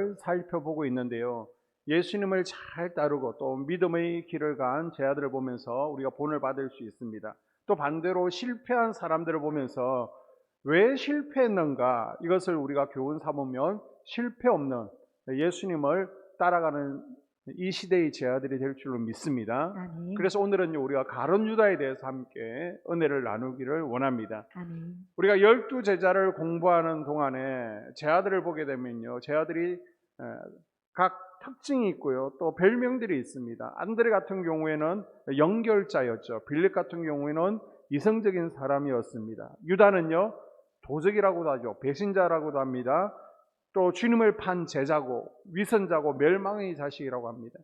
이름을 살펴보고 있는데요. 예수님을 잘 따르고 또 믿음의 길을 간 제자들을 보면서 우리가 본을 받을 수 있습니다. 또 반대로 실패한 사람들을 보면서 왜 실패했는가, 이것을 우리가 교훈 삼으면 실패 없는 예수님을 따라가는 이 시대의 제자들이 될 줄로 믿습니다. 아멘. 그래서 오늘은 우리가 가룟 유다에 대해서 함께 은혜를 나누기를 원합니다. 아멘. 우리가 12제자를 공부하는 동안에 제자들을 보게 되면요, 제자들이 각 특징이 있고요, 또 별명들이 있습니다. 안드레 같은 경우에는 연결자였죠. 빌립 같은 경우에는 이성적인 사람이었습니다. 유다는요, 도적이라고도 하죠. 배신자라고도 합니다. 또 주님을 판 제자고 위선자고 멸망의 자식이라고 합니다.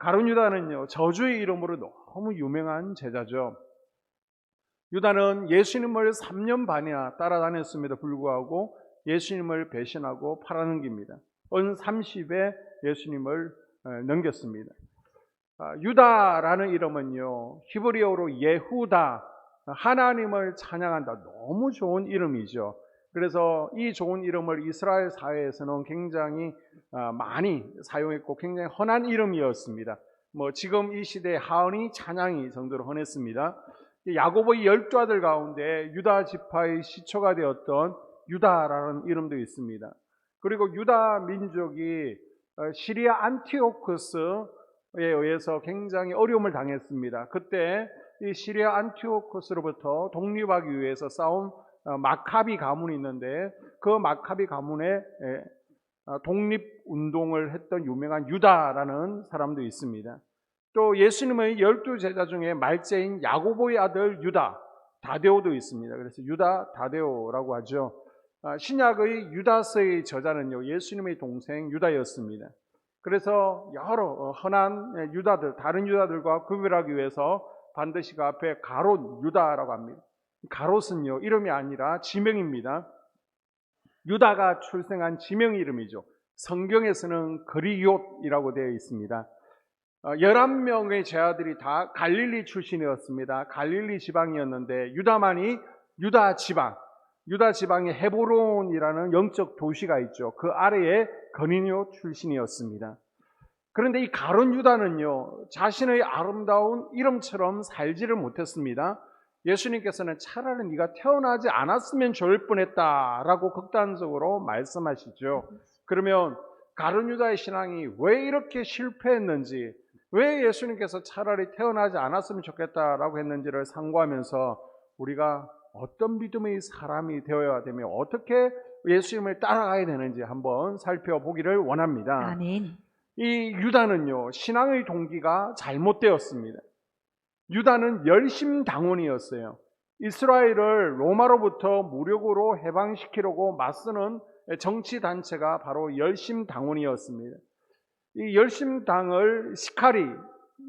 가룟 유다는요, 저주의 이름으로 너무 유명한 제자죠. 유다는 예수님을 3년 반이나 따라다녔음에도 불구하고 예수님을 배신하고 팔아넘깁니다. 은 30에 예수님을 넘겼습니다. 유다라는 이름은요, 히브리어로 예후다, 하나님을 찬양한다, 너무 좋은 이름이죠. 그래서 이 좋은 이름을 이스라엘 사회에서는 굉장히 많이 사용했고 굉장히 흔한 이름이었습니다. 지금 이 시대에 하은이, 찬양이 정도로 흔했습니다. 야고보의 12아들 가운데 유다 지파의 시초가 되었던 유다라는 이름도 있습니다. 그리고 유다 민족이 시리아 안티오쿠스에 의해서 굉장히 어려움을 당했습니다. 그때 이 시리아 안티오쿠스로부터 독립하기 위해서 싸운 마카비 가문이 있는데, 그 마카비 가문의 독립운동을 했던 유명한 유다라는 사람도 있습니다. 또 예수님의 12제자 중에 말째인 야고보의 아들 유다, 다데오도 있습니다. 그래서 유다, 다데오라고 하죠. 신약의 유다서의 저자는요, 예수님의 동생 유다였습니다. 그래서 여러 흔한 유다들, 다른 유다들과 구별하기 위해서 반드시 그 앞에 가롯 유다라고 합니다. 가롯은요, 이름이 아니라 지명입니다. 유다가 출생한 지명 이름이죠. 성경에서는 그리옷이라고 되어 있습니다. 11명의 제자들이 다 갈릴리 출신이었습니다. 갈릴리 지방이었는데 유다만이 유다 지방의 헤브론이라는 영적 도시가 있죠. 그 아래에 거니뇨 출신이었습니다. 그런데 이 가룟 유다는요, 자신의 아름다운 이름처럼 살지를 못했습니다. 예수님께서는 차라리 네가 태어나지 않았으면 좋을 뻔했다라고 극단적으로 말씀하시죠. 그러면 가룟 유다의 신앙이 왜 이렇게 실패했는지, 왜 예수님께서 차라리 태어나지 않았으면 좋겠다라고 했는지를 상고하면서 우리가 어떤 믿음의 사람이 되어야 되며 어떻게 예수님을 따라가야 되는지 한번 살펴보기를 원합니다. 아멘. 이 유다는요, 신앙의 동기가 잘못되었습니다. 유다는 열심당원이었어요. 이스라엘을 로마로부터 무력으로 해방시키려고 맞서는 정치단체가 바로 열심당원이었습니다. 이 열심당을 시카리,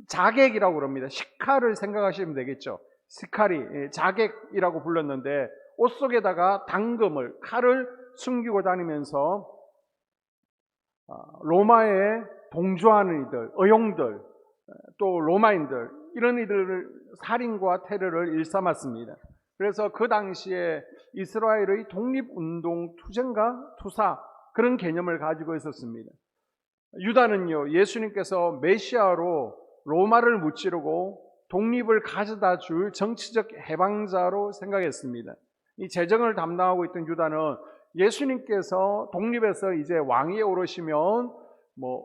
자객이라고 그럽니다. 시카를 생각하시면 되겠죠. 시카리, 자객이라고 불렀는데 옷 속에다가 당금을, 칼을 숨기고 다니면서 로마에 동조하는 이들, 의용들, 또 로마인들, 이런 이들을 살인과 테러를 일삼았습니다. 그래서 그 당시에 이스라엘의 독립운동 투쟁과 투사, 그런 개념을 가지고 있었습니다. 유다는요, 예수님께서 메시아로 로마를 무찌르고 독립을 가져다 줄 정치적 해방자로 생각했습니다. 이 재정을 담당하고 있던 유다는 예수님께서 독립해서 이제 왕위에 오르시면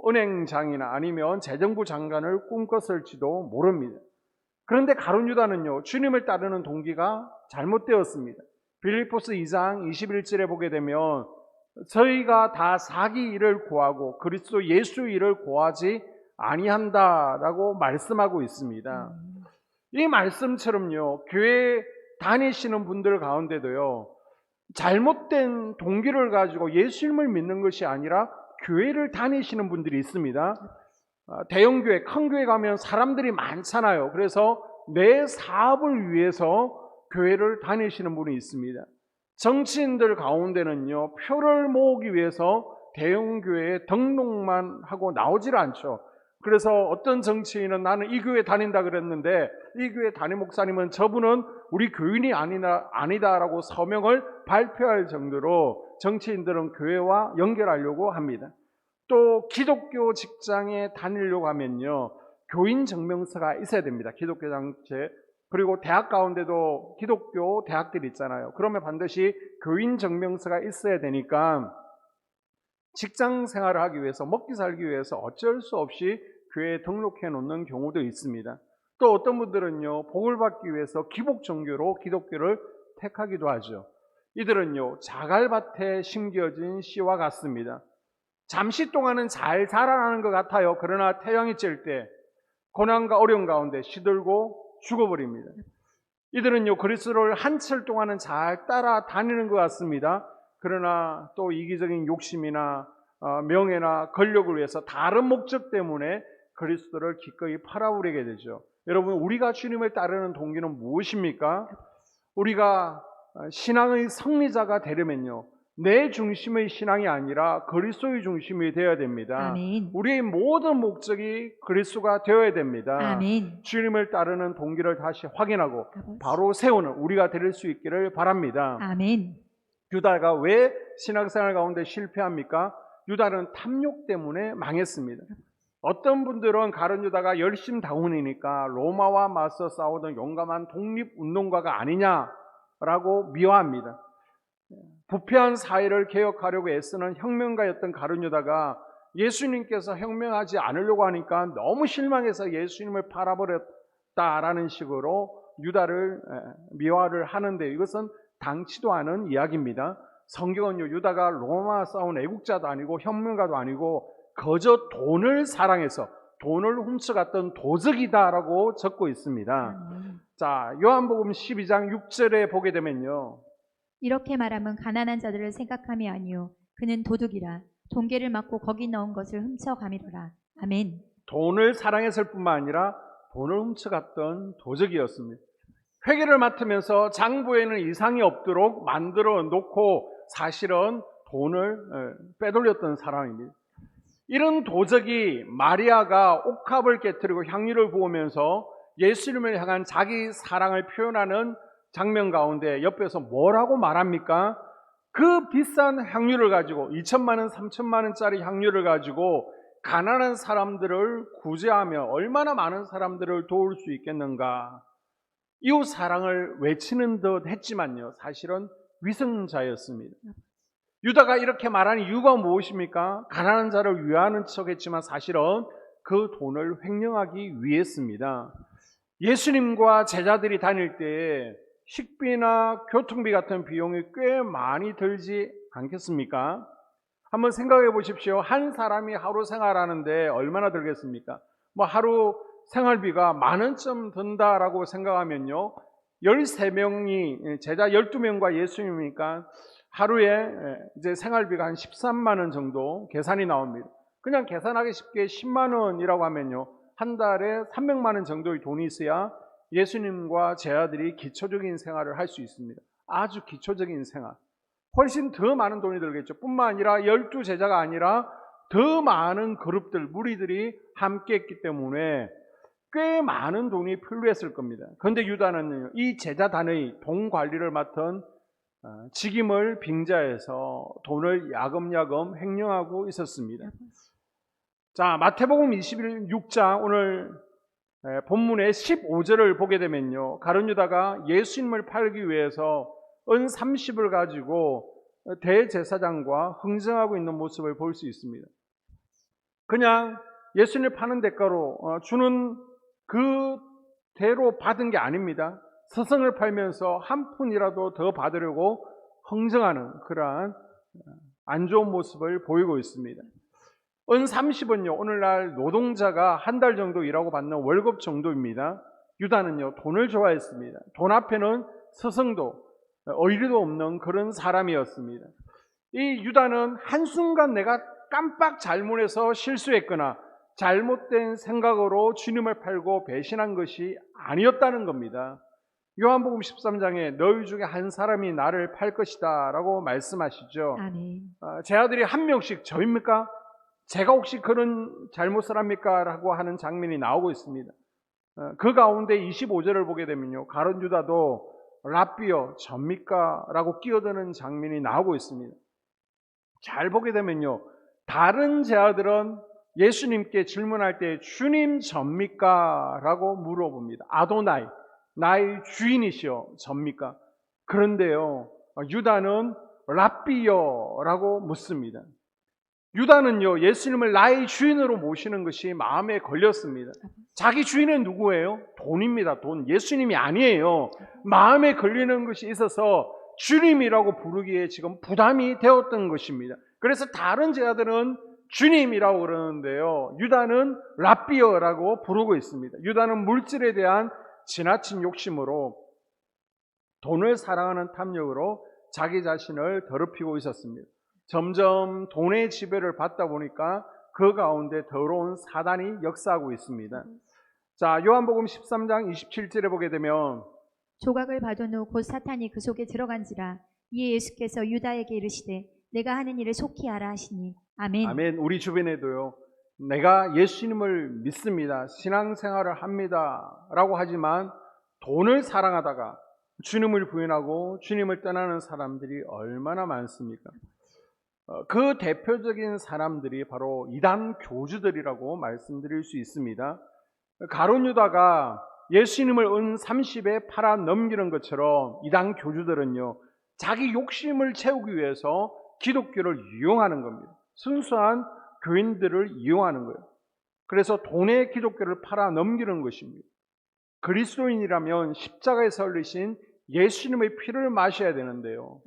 은행장이나 아니면 재정부 장관을 꿈꿨을지도 모릅니다. 그런데 가룟 유다는요, 주님을 따르는 동기가 잘못되었습니다. 빌립보서 2장 21절에 보게 되면 저희가 다 자기 일을 구하고 그리스도 예수 일을 구하지 아니한다라고 말씀하고 있습니다. 이 말씀처럼요, 교회 다니시는 분들 가운데도요, 잘못된 동기를 가지고 예수님을 믿는 것이 아니라 교회를 다니시는 분들이 있습니다. 대형교회, 큰 교회 가면 사람들이 많잖아요. 그래서 내 사업을 위해서 교회를 다니시는 분이 있습니다. 정치인들 가운데는요, 표를 모으기 위해서 대형교회에 등록만 하고 나오질 않죠. 그래서 어떤 정치인은 나는 이 교회 다닌다 그랬는데 이 교회 담임 목사님은 저분은 우리 교인이 아니다라고 서명을 발표할 정도로 정치인들은 교회와 연결하려고 합니다. 또 기독교 직장에 다니려고 하면요, 교인 증명서가 있어야 됩니다. 기독교 단체. 그리고 대학 가운데도 기독교 대학들이 있잖아요. 그러면 반드시 교인 증명서가 있어야 되니까 직장 생활을 하기 위해서, 먹기 살기 위해서 어쩔 수 없이 교회에 등록해 놓는 경우도 있습니다. 또 어떤 분들은요, 복을 받기 위해서 기복 종교로 기독교를 택하기도 하죠. 이들은요, 자갈밭에 심겨진 씨와 같습니다. 잠시 동안은 잘 자라나는 것 같아요. 그러나 태양이 찔 때 고난과 어려움 가운데 시들고 죽어버립니다. 이들은요, 그리스도를 한철 동안은 잘 따라다니는 것 같습니다. 그러나 또 이기적인 욕심이나 명예나 권력을 위해서 다른 목적 때문에 그리스도를 기꺼이 팔아버리게 되죠. 여러분, 우리가 주님을 따르는 동기는 무엇입니까? 우리가 신앙의 승리자가 되려면요, 내 중심의 신앙이 아니라 그리스도의 중심이 되어야 됩니다. 아멘. 우리의 모든 목적이 그리스도가 되어야 됩니다. 아멘. 주님을 따르는 동기를 다시 확인하고 바로 세우는 우리가 될 수 있기를 바랍니다. 아멘. 유다가 왜 신앙생활 가운데 실패합니까? 유다는 탐욕 때문에 망했습니다. 어떤 분들은 가룟 유다가 열심다운이니까 로마와 맞서 싸우던 용감한 독립운동가가 아니냐라고 미화합니다. 부패한 사회를 개혁하려고 애쓰는 혁명가였던 가룟 유다가 예수님께서 혁명하지 않으려고 하니까 너무 실망해서 예수님을 팔아버렸다라는 식으로 유다를 미화를 하는데, 이것은 당치도 않은 이야기입니다. 성경은요, 유다가 로마 싸운 애국자도 아니고 혁명가도 아니고 거저 돈을 사랑해서 돈을 훔쳐갔던 도적이다라고 적고 있습니다. 자, 요한복음 12장 6절에 보게 되면요, 이렇게 말하면 가난한 자들을 생각함이 아니요 그는 도둑이라 돈계를 맞고 거기 넣은 것을 훔쳐가미로라. 아멘. 돈을 사랑했을 뿐만 아니라 돈을 훔쳐갔던 도적이었습니다. 회계를 맡으면서 장부에는 이상이 없도록 만들어 놓고 사실은 돈을 빼돌렸던 사람입니다. 이런 도적이 마리아가 옥합을 깨뜨리고 향유를 부으면서 예수님을 향한 자기 사랑을 표현하는 장면 가운데 옆에서 뭐라고 말합니까? 그 비싼 향유를 가지고 2천만 원, 3천만 원짜리 향유를 가지고 가난한 사람들을 구제하며 얼마나 많은 사람들을 도울 수 있겠는가. 이웃 사랑을 외치는 듯 했지만요, 사실은 위선자였습니다. 유다가 이렇게 말하는 이유가 무엇입니까? 가난한 자를 위하는 척 했지만 사실은 그 돈을 횡령하기 위해서입니다. 예수님과 제자들이 다닐 때 식비나 교통비 같은 비용이 꽤 많이 들지 않겠습니까? 한번 생각해 보십시오. 한 사람이 하루 생활하는데 얼마나 들겠습니까? 하루 생활비가 10,000원쯤 든다라고 생각하면요, 13명이 제자 12명과 예수님이니까 하루에 이제 생활비가 한 13만 원 정도 계산이 나옵니다. 그냥 계산하기 쉽게 10만 원이라고 하면요, 한 달에 300만 원 정도의 돈이 있어야 예수님과 제자들이 기초적인 생활을 할 수 있습니다. 아주 기초적인 생활. 훨씬 더 많은 돈이 들겠죠. 뿐만 아니라 12제자가 아니라 더 많은 그룹들, 무리들이 함께 했기 때문에 꽤 많은 돈이 필요했을 겁니다. 그런데 유다는 이 제자단의 돈 관리를 맡은 직임을 빙자해서 돈을 야금야금 횡령하고 있었습니다. 자, 마태복음 26장 오늘 본문의 15절을 보게 되면요, 가룟 유다가 예수님을 팔기 위해서 은 30을 가지고 대제사장과 흥정하고 있는 모습을 볼 수 있습니다. 그냥 예수님을 파는 대가로 주는 그대로 받은 게 아닙니다. 스승을 팔면서 한 푼이라도 더 받으려고 흥정하는 그러한 안 좋은 모습을 보이고 있습니다. 은 30은요, 오늘날 노동자가 한 달 정도 일하고 받는 월급 정도입니다. 유다는요, 돈을 좋아했습니다. 돈 앞에는 스승도 의리도 없는 그런 사람이었습니다. 이 유다는 한순간 내가 깜빡 잘못해서 실수했거나 잘못된 생각으로 주님을 팔고 배신한 것이 아니었다는 겁니다. 요한복음 13장에 너희 중에 한 사람이 나를 팔 것이다 라고 말씀하시죠. 아멘. 제 아들이 한 명씩 저입니까? 제가 혹시 그런 잘못을 합니까? 라고 하는 장면이 나오고 있습니다. 그 가운데 25절을 보게 되면요, 가룟 유다도 랍비여 접니까? 라고 끼어드는 장면이 나오고 있습니다. 잘 보게 되면요, 다른 제자들은 예수님께 질문할 때 주님 접니까? 라고 물어봅니다. 아도나이, 나의 주인이시여 접니까? 그런데요, 유다는 랍비여 라고 묻습니다. 유다는요, 예수님을 나의 주인으로 모시는 것이 마음에 걸렸습니다. 자기 주인은 누구예요? 돈입니다. 돈. 예수님이 아니에요. 마음에 걸리는 것이 있어서 주님이라고 부르기에 지금 부담이 되었던 것입니다. 그래서 다른 제자들은 주님이라고 그러는데요, 유다는 랍비어라고 부르고 있습니다. 유다는 물질에 대한 지나친 욕심으로, 돈을 사랑하는 탐욕으로 자기 자신을 더럽히고 있었습니다. 점점 돈의 지배를 받다 보니까 그 가운데 더러운 사단이 역사하고 있습니다. 자, 요한복음 13장 27절에 보게 되면 조각을 받은 후 곧 사탄이 그 속에 들어간지라. 이에 예수께서 유다에게 이르시되 내가 하는 일을 속히 하라 하시니. 아멘. 아멘. 우리 주변에도요, 내가 예수님을 믿습니다, 신앙생활을 합니다 라고 하지만 돈을 사랑하다가 주님을 부인하고 주님을 떠나는 사람들이 얼마나 많습니까? 그 대표적인 사람들이 바로 이단 교주들이라고 말씀드릴 수 있습니다. 가룟 유다가 예수님을 은 30에 팔아 넘기는 것처럼 이단 교주들은요, 자기 욕심을 채우기 위해서 기독교를 이용하는 겁니다. 순수한 교인들을 이용하는 거예요. 그래서 돈에 기독교를 팔아 넘기는 것입니다. 그리스도인이라면 십자가에서 흘리신 예수님의 피를 마셔야 되는데요,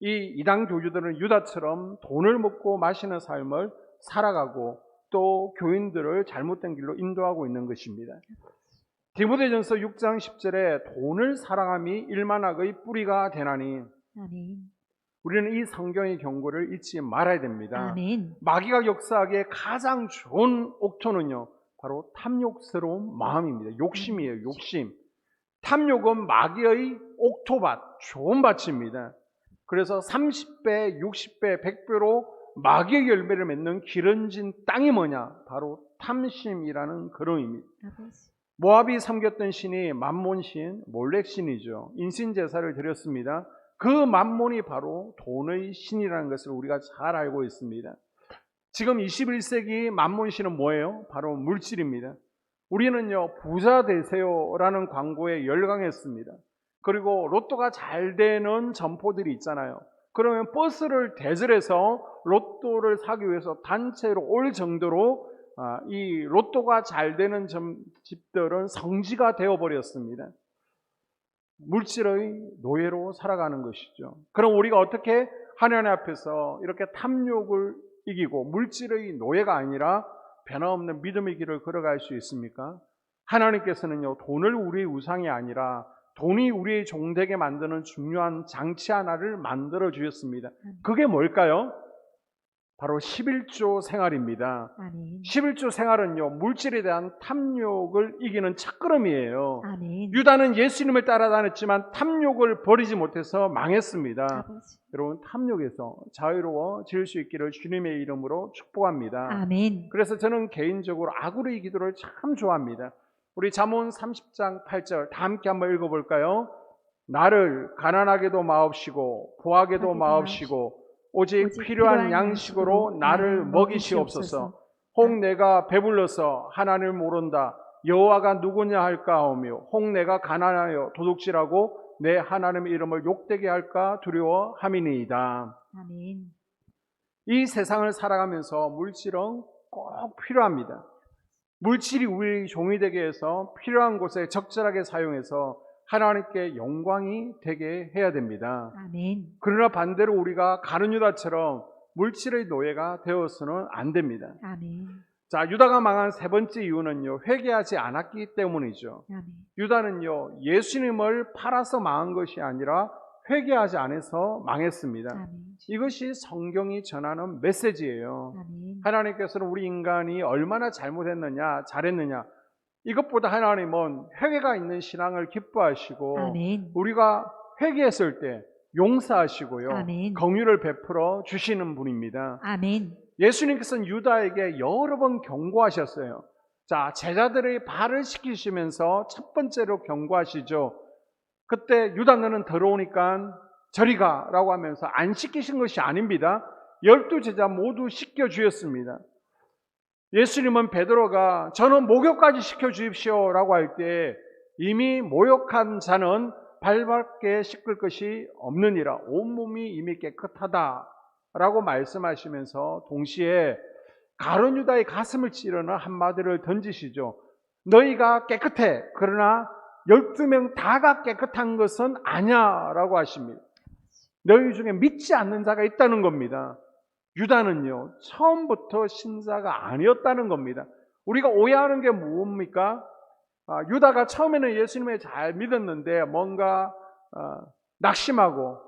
이 이단 교주들은 유다처럼 돈을 먹고 마시는 삶을 살아가고 또 교인들을 잘못된 길로 인도하고 있는 것입니다. 디모데전서 6장 10절에 돈을 사랑함이 일만악의 뿌리가 되나니. 아멘. 우리는 이 성경의 경고를 잊지 말아야 됩니다. 아멘. 마귀가 역사하기에 가장 좋은 옥토는요, 바로 탐욕스러운 마음입니다. 욕심이에요. 욕심. 탐욕은 마귀의 옥토밭, 좋은 밭입니다. 그래서 30배, 60배, 100배로 마귀의 열매를 맺는 기름진 땅이 뭐냐? 바로 탐심이라는 그런 의미입니다. 모압이 섬겼던 신이 만몬신, 몰렉신이죠. 인신제사를 드렸습니다. 그 만몬이 바로 돈의 신이라는 것을 우리가 잘 알고 있습니다. 지금 21세기 만몬신은 뭐예요? 바로 물질입니다. 우리는요, 부자 되세요라는 광고에 열광했습니다. 그리고 로또가 잘 되는 점포들이 있잖아요. 그러면 버스를 대절해서 로또를 사기 위해서 단체로 올 정도로 이 로또가 잘 되는 집들은 성지가 되어버렸습니다. 물질의 노예로 살아가는 것이죠. 그럼 우리가 어떻게 하나님 앞에서 이렇게 탐욕을 이기고 물질의 노예가 아니라 변함없는 믿음의 길을 걸어갈 수 있습니까? 하나님께서는요, 돈을 우리의 우상이 아니라 돈이 우리의 종되게 만드는 중요한 장치 하나를 만들어 주셨습니다. 그게 뭘까요? 바로 11조 생활입니다. 아멘. 11조 생활은요, 물질에 대한 탐욕을 이기는 첫걸음이에요. 아멘. 유다는 예수님을 따라다녔지만 탐욕을 버리지 못해서 망했습니다. 아버지. 여러분, 탐욕에서 자유로워질 수 있기를 주님의 이름으로 축복합니다. 아멘. 그래서 저는 개인적으로 아구르의 기도를 참 좋아합니다. 우리 잠언 30장 8절 다 함께 한번 읽어볼까요? 나를 가난하게도 마옵시고 부하게도 마옵시고 오직 필요한 양식으로 나를 먹이시옵소서. 혹 내가 배불러서 하나님을 모른다. 여호와가 누구냐 할까 하며 혹 내가 가난하여 도둑질하고 내 하나님의 이름을 욕되게 할까 두려워함이니이다. 아멘. 이 세상을 살아가면서 물질은 꼭 필요합니다. 물질이 우리 종이 되게 해서 필요한 곳에 적절하게 사용해서 하나님께 영광이 되게 해야 됩니다. 아멘. 그러나 반대로 우리가 가룟 유다처럼 물질의 노예가 되어서는 안 됩니다. 아멘. 자, 유다가 망한 세 번째 이유는요, 회개하지 않았기 때문이죠. 아멘. 유다는요, 예수님을 팔아서 망한 것이 아니라 회개하지 않아서 망했습니다. 아멘. 이것이 성경이 전하는 메시지예요. 아멘. 하나님께서는 우리 인간이 얼마나 잘못했느냐, 잘했느냐, 이것보다 하나님은 회개가 있는 신앙을 기뻐하시고 아멘. 우리가 회개했을 때 용서하시고요, 아멘. 긍휼을 베풀어 주시는 분입니다. 아멘. 예수님께서는 유다에게 여러 번 경고하셨어요. 자, 제자들의 발을 씻기시면서 첫 번째로 경고하시죠. 그때 유다 너는 더러우니까 저리 가라고 하면서 안 씻기신 것이 아닙니다. 12제자 모두 씻겨주었습니다. 예수님은 베드로가 저는 목욕까지 시켜주십시오라고 할 때 이미 모욕한 자는 발밖에 씻을 것이 없느니라, 온몸이 이미 깨끗하다라고 말씀하시면서 동시에 가룟 유다의 가슴을 찌르는 한마디를 던지시죠. 너희가 깨끗해, 그러나 12명 다가 깨끗한 것은 아니야라고 하십니다. 너희 중에 믿지 않는 자가 있다는 겁니다. 유다는요, 처음부터 신자가 아니었다는 겁니다. 우리가 오해하는 게 뭡니까? 유다가 처음에는 예수님을 잘 믿었는데 뭔가 낙심하고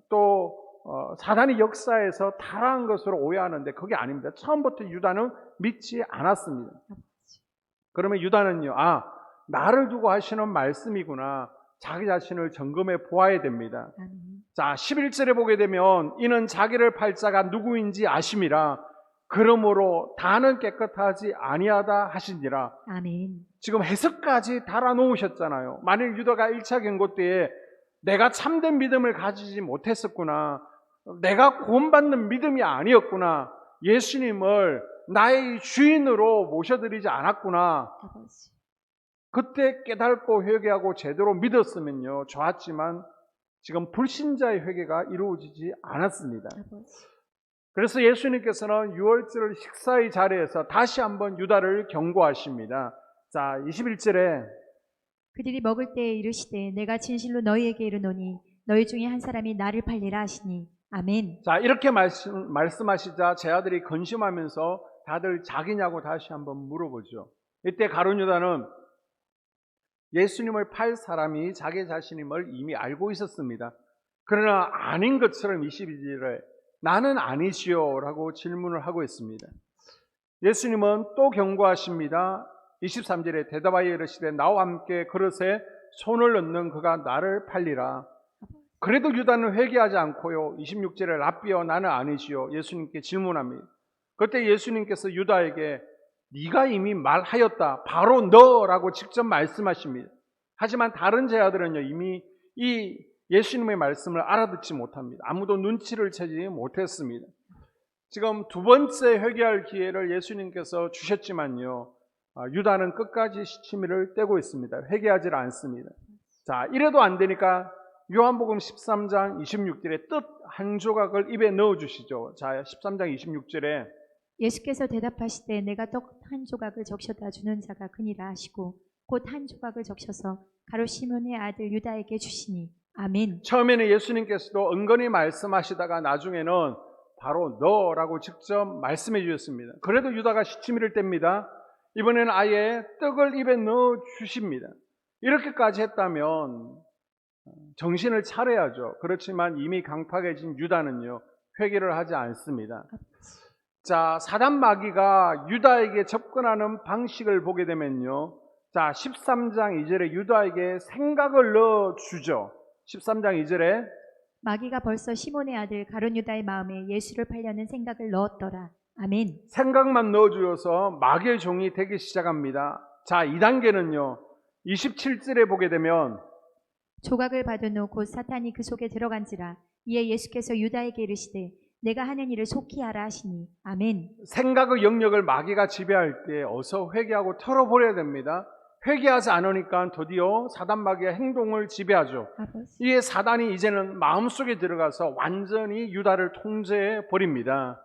또 사단이 역사에서 타락한 것으로 오해하는데 그게 아닙니다. 처음부터 유다는 믿지 않았습니다. 그러면 유다는요, 나를 두고 하시는 말씀이구나, 자기 자신을 점검해 보아야 됩니다. 자, 11절에 보게 되면 이는 자기를 팔 자가 누구인지 아심이라 그러므로 다는 깨끗하지 아니하다 하시니라. 아멘. 지금 해석까지 달아놓으셨잖아요. 만일 유다가 1차 경고 때에 내가 참된 믿음을 가지지 못했었구나, 내가 구원받는 믿음이 아니었구나, 예수님을 나의 주인으로 모셔드리지 않았구나, 아버지. 그때 깨닫고 회개하고 제대로 믿었으면요 좋았지만 지금 불신자의 회개가 이루어지지 않았습니다. 아버지. 그래서 예수님께서는 유월절 식사의 자리에서 다시 한번 유다를 경고하십니다. 자, 21절에 그들이 먹을 때에 이르시되 내가 진실로 너희에게 이르노니 너희 중에 한 사람이 나를 팔리라 하시니 아멘. 자, 이렇게 말씀하시자 제 아들이 근심하면서 다들 자기냐고 다시 한번 물어보죠. 이때 가룟 유다는 예수님을 팔 사람이 자기 자신임을 이미 알고 있었습니다. 그러나 아닌 것처럼 22절에 나는 아니시오 라고 질문을 하고 있습니다. 예수님은 또 경고하십니다. 23절에 대답하여 이르시되 나와 함께 그릇에 손을 넣는 그가 나를 팔리라. 그래도 유다는 회개하지 않고요, 26절에 랍비여 나는 아니시오 예수님께 질문합니다. 그때 예수님께서 유다에게 네가 이미 말하였다, 바로 너라고 직접 말씀하십니다. 하지만 다른 제자들은요 이미 이 예수님의 말씀을 알아듣지 못합니다. 아무도 눈치를 채지 못했습니다. 지금 두 번째 회개할 기회를 예수님께서 주셨지만요, 유다는 끝까지 시치미를 떼고 있습니다. 회개하지 않습니다. 자, 이래도 안 되니까 요한복음 13장 26절에 뜻 한 조각을 입에 넣어주시죠. 자, 13장 26절에 예수께서 대답하시되 내가 떡 한 조각을 적셔다 주는 자가 그니라 하시고 곧 한 조각을 적셔서 가룟 시몬의 아들 유다에게 주시니 아멘. 처음에는 예수님께서도 은근히 말씀하시다가 나중에는 바로 너라고 직접 말씀해 주셨습니다. 그래도 유다가 시치미를 뗍니다. 이번에는 아예 떡을 입에 넣어 주십니다. 이렇게까지 했다면 정신을 차려야죠. 그렇지만 이미 강팍해진 유다는요 회개를 하지 않습니다. 자, 사단 마귀가 유다에게 접근하는 방식을 보게 되면요, 자, 13장 2절에 유다에게 생각을 넣어주죠. 13장 2절에 마귀가 벌써 시몬의 아들 가룟 유다의 마음에 예수를 팔려는 생각을 넣었더라. 아멘. 생각만 넣어주어서 마귀의 종이 되기 시작합니다. 자, 2단계는요 27절에 보게 되면 조각을 받은 후 곧 사탄이 그 속에 들어간지라. 이에 예수께서 유다에게 이르시되 내가 하는 일을 속히 하라 하시니 아멘. 생각의 영역을 마귀가 지배할 때 어서 회개하고 털어버려야 됩니다. 회개하지 않으니까 드디어 사단 마귀의 행동을 지배하죠. 아버지. 이에 사단이 이제는 마음속에 들어가서 완전히 유다를 통제해 버립니다.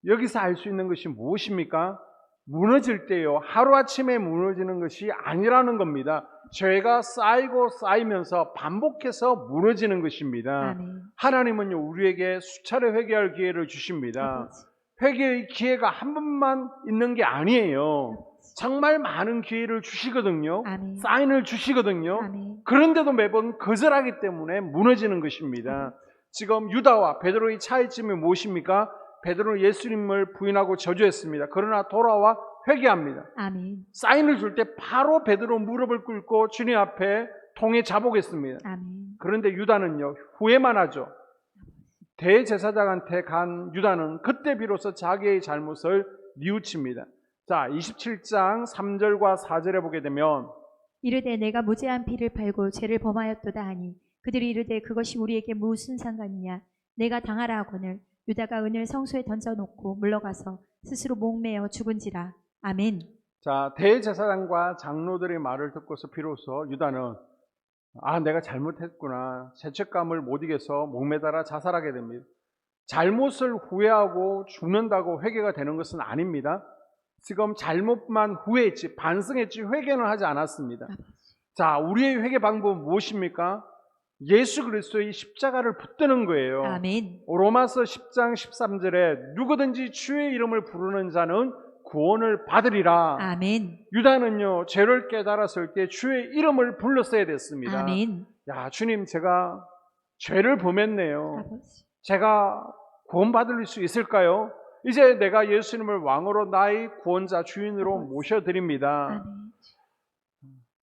여기서 알 수 있는 것이 무엇입니까? 무너질 때요, 하루아침에 무너지는 것이 아니라는 겁니다. 죄가 쌓이고 쌓이면서 반복해서 무너지는 것입니다. 아멘. 하나님은요 우리에게 수차례 회개할 기회를 주십니다. 아버지. 회개의 기회가 한 번만 있는 게 아니에요. 정말 많은 기회를 주시거든요. 아멘. 사인을 주시거든요. 아멘. 그런데도 매번 거절하기 때문에 무너지는 것입니다. 지금 유다와 베드로의 차이점이 무엇입니까? 베드로는 예수님을 부인하고 저주했습니다. 그러나 돌아와 회개합니다. 아멘. 사인을 줄 때 바로 베드로 무릎을 꿇고 주님 앞에 통에 자복했습니다. 아멘. 그런데 유다는요 후회만 하죠. 대제사장한테 간 유다는 그때 비로소 자기의 잘못을 뉘우칩니다. 자, 27장 3절과 4절에 보게 되면 이르되 내가 무죄한 피를 팔고 죄를 범하였도다 하니 그들이 이르되 그것이 우리에게 무슨 상관이냐 내가 당하라 하거늘 유다가 은을 성소에 던져놓고 물러가서 스스로 목매어 죽은지라. 아멘. 자, 대제사장과 장로들의 말을 듣고서 비로소 유다는 내가 잘못했구나. 죄책감을 못 이겨서 목매달아 자살하게 됩니다. 잘못을 후회하고 죽는다고 회개가 되는 것은 아닙니다. 지금 잘못만 후회했지 반성했지 회개는 하지 않았습니다. 자, 우리의 회개 방법은 무엇입니까? 예수 그리스도의 십자가를 붙드는 거예요. 아멘. 로마서 10장 13절에 누구든지 주의 이름을 부르는 자는 구원을 받으리라. 아멘. 유다는요, 죄를 깨달았을 때 주의 이름을 불렀어야 됐습니다. 아멘. 야, 주님, 제가 죄를 범했네요. 아버지. 제가 구원받을 수 있을까요? 이제 내가 예수님을 왕으로 나의 구원자 주인으로 모셔드립니다. 아멘.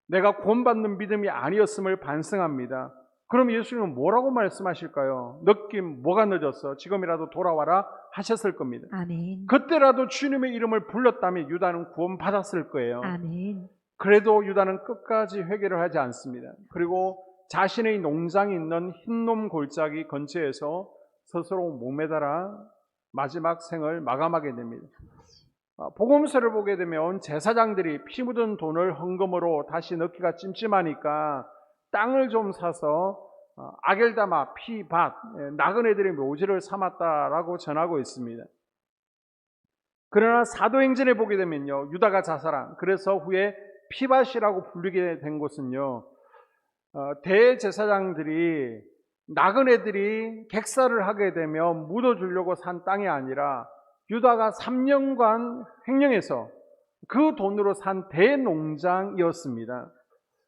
내가 구원받는 믿음이 아니었음을 반성합니다. 그럼 예수님은 뭐라고 말씀하실까요? 느낌 뭐가 늦었어? 지금이라도 돌아와라 하셨을 겁니다. 아멘. 그때라도 주님의 이름을 불렀다면 유다는 구원받았을 거예요. 아멘. 그래도 유다는 끝까지 회개를 하지 않습니다. 그리고 자신의 농장이 있는 흰놈 골짜기 근처에서 스스로 목매달아 마지막 생을 마감하게 됩니다. 복음서를 보게 되면 제사장들이 피 묻은 돈을 헌금으로 다시 넣기가 찜찜하니까 땅을 좀 사서 아겔다마, 피밭, 나그네들의 묘지를 삼았다라고 전하고 있습니다. 그러나 사도행전에 보게 되면요, 유다가 자살한, 그래서 후에 피밭이라고 불리게 된 곳은요, 대제사장들이 나그네들이 객사를 하게 되면 묻어주려고 산 땅이 아니라 유다가 3년간 횡령해서 그 돈으로 산 대농장이었습니다.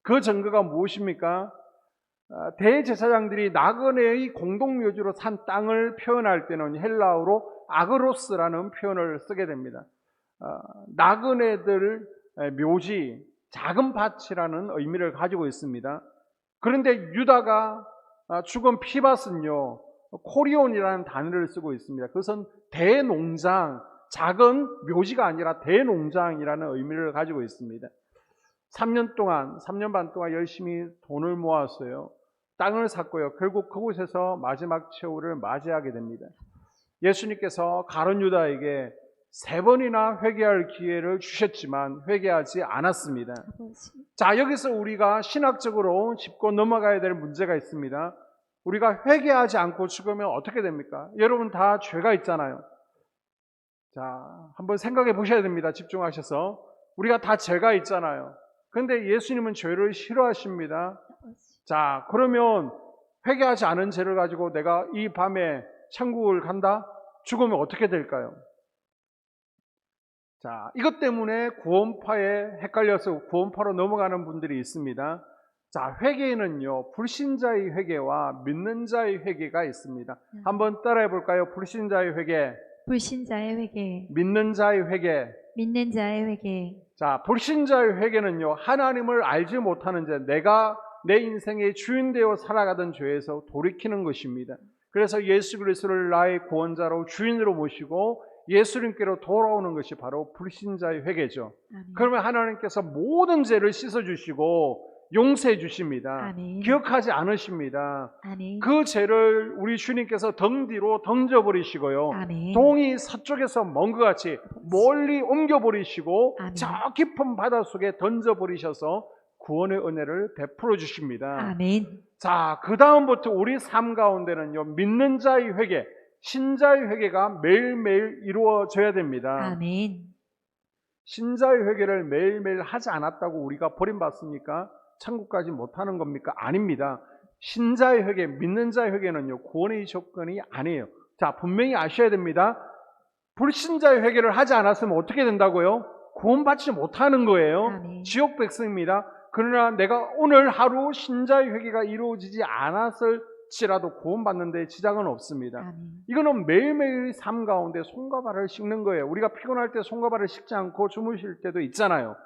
그 증거가 무엇입니까? 대제사장들이 나그네의 공동묘지로 산 땅을 표현할 때는 헬라어로 아그로스라는 표현을 쓰게 됩니다. 나그네들 묘지, 작은 밭이라는 의미를 가지고 있습니다. 그런데 유다가 죽은 피밭은요, 코리온이라는 단어를 쓰고 있습니다. 그것은 대농장, 작은 묘지가 아니라 대농장이라는 의미를 가지고 있습니다. 3년 반 동안 열심히 돈을 모았어요. 땅을 샀고요. 결국 그곳에서 마지막 최후를 맞이하게 됩니다. 예수님께서 가룟 유다에게 3번이나 회개할 기회를 주셨지만 회개하지 않았습니다. 아버지. 자, 여기서 우리가 신학적으로 짚고 넘어가야 될 문제가 있습니다. 우리가 회개하지 않고 죽으면 어떻게 됩니까? 여러분 다 죄가 있잖아요. 자, 한번 생각해 보셔야 됩니다. 집중하셔서. 우리가 다 죄가 있잖아요. 그런데 예수님은 죄를 싫어하십니다. 자, 그러면 회개하지 않은 죄를 가지고 내가 이 밤에 천국을 간다? 죽으면 어떻게 될까요? 자, 이것 때문에 구원파에 헷갈려서 구원파로 넘어가는 분들이 있습니다. 자, 회개에는요, 불신자의 회개와 믿는 자의 회개가 있습니다. 한번 따라해 볼까요? 불신자의 회개, 불신자의 회개, 믿는 자의 회개. 믿는 자의 회개. 자, 불신자의 회개는요, 하나님을 알지 못하는 죄, 내가 내 인생의 주인 되어 살아가던 죄에서 돌이키는 것입니다. 그래서 예수 그리스도를 나의 구원자로 주인으로 모시고 예수님께로 돌아오는 것이 바로 불신자의 회개죠. 아멘. 그러면 하나님께서 모든 죄를 씻어주시고 용서해 주십니다. 아멘. 기억하지 않으십니다. 아멘. 그 죄를 우리 주님께서 등 뒤로 던져버리시고요. 아멘. 동이 서쪽에서 먼 것 같이 멀리 옮겨버리시고 아멘. 저 깊은 바닷속에 던져버리셔서 구원의 은혜를 베풀어 주십니다. 아멘. 자, 그 다음부터 우리 삶 가운데는요, 믿는 자의 회개, 신자의 회개가 매일매일 이루어져야 됩니다. 아멘. 신자의 회개를 매일매일 하지 않았다고 우리가 버림받습니까? 천국까지 못하는 겁니까? 아닙니다. 신자의 회개, 믿는 자의 회개는요, 구원의 조건이 아니에요. 자, 분명히 아셔야 됩니다. 불신자의 회개를 하지 않았으면 어떻게 된다고요? 구원받지 못하는 거예요. 아멘. 지옥 백성입니다. 그러나 내가 오늘 하루 신자의 회개가 이루어지지 않았을지라도 구원받는 데 지장은 없습니다. 아멘. 이거는 매일매일 삶 가운데 손과 발을 씻는 거예요. 우리가 피곤할 때 손과 발을 씻지 않고 주무실 때도 있잖아요.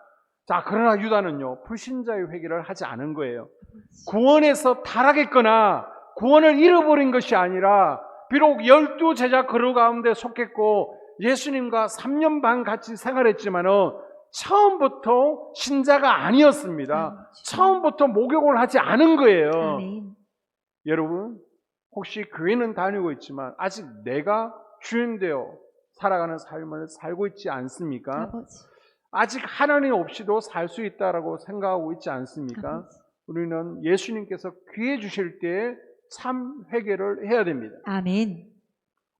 자, 그러나 유다는요, 불신자의 회개를 하지 않은 거예요. 구원에서 타락했거나 구원을 잃어버린 것이 아니라 비록 12제자 그루 가운데 속했고 예수님과 3년 반 같이 생활했지만은 처음부터 신자가 아니었습니다. 처음부터 목욕을 하지 않은 거예요. 아멘. 여러분, 혹시 교회는 다니고 있지만 아직 내가 주인 되어 살아가는 삶을 살고 있지 않습니까? 아버지, 아직 하나님 없이도 살 수 있다라고 생각하고 있지 않습니까? 아버지. 우리는 예수님께서 귀해 주실 때에 참 회개를 해야 됩니다. 아멘.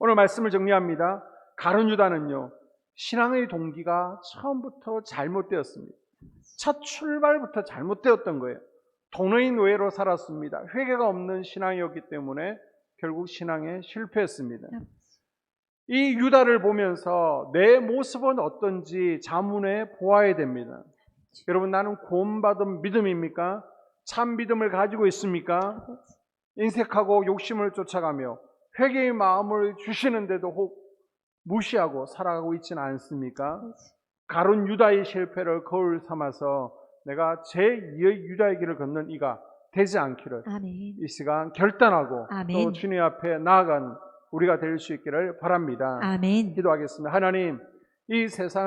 오늘 말씀을 정리합니다. 가룟 유다는요, 신앙의 동기가 처음부터 잘못되었습니다. 첫 출발부터 잘못되었던 거예요. 돈의 노예로 살았습니다. 회개가 없는 신앙이었기 때문에 결국 신앙에 실패했습니다. 이 유다를 보면서 내 모습은 어떤지 자문해 보아야 됩니다. 여러분, 나는 구원받은 믿음입니까? 참 믿음을 가지고 있습니까? 인색하고 욕심을 쫓아가며 회개의 마음을 주시는데도 혹 무시하고 살아가고 있지는 않습니까? 가룟 유다의 실패를 거울 삼아서 내가 제2의 유다의 길을 걷는 이가 되지 않기를 아멘. 이 시간 결단하고 아멘. 또 주님 앞에 나아간 우리가 될 수 있기를 바랍니다. 아멘. 기도하겠습니다. 하나님, 이 세상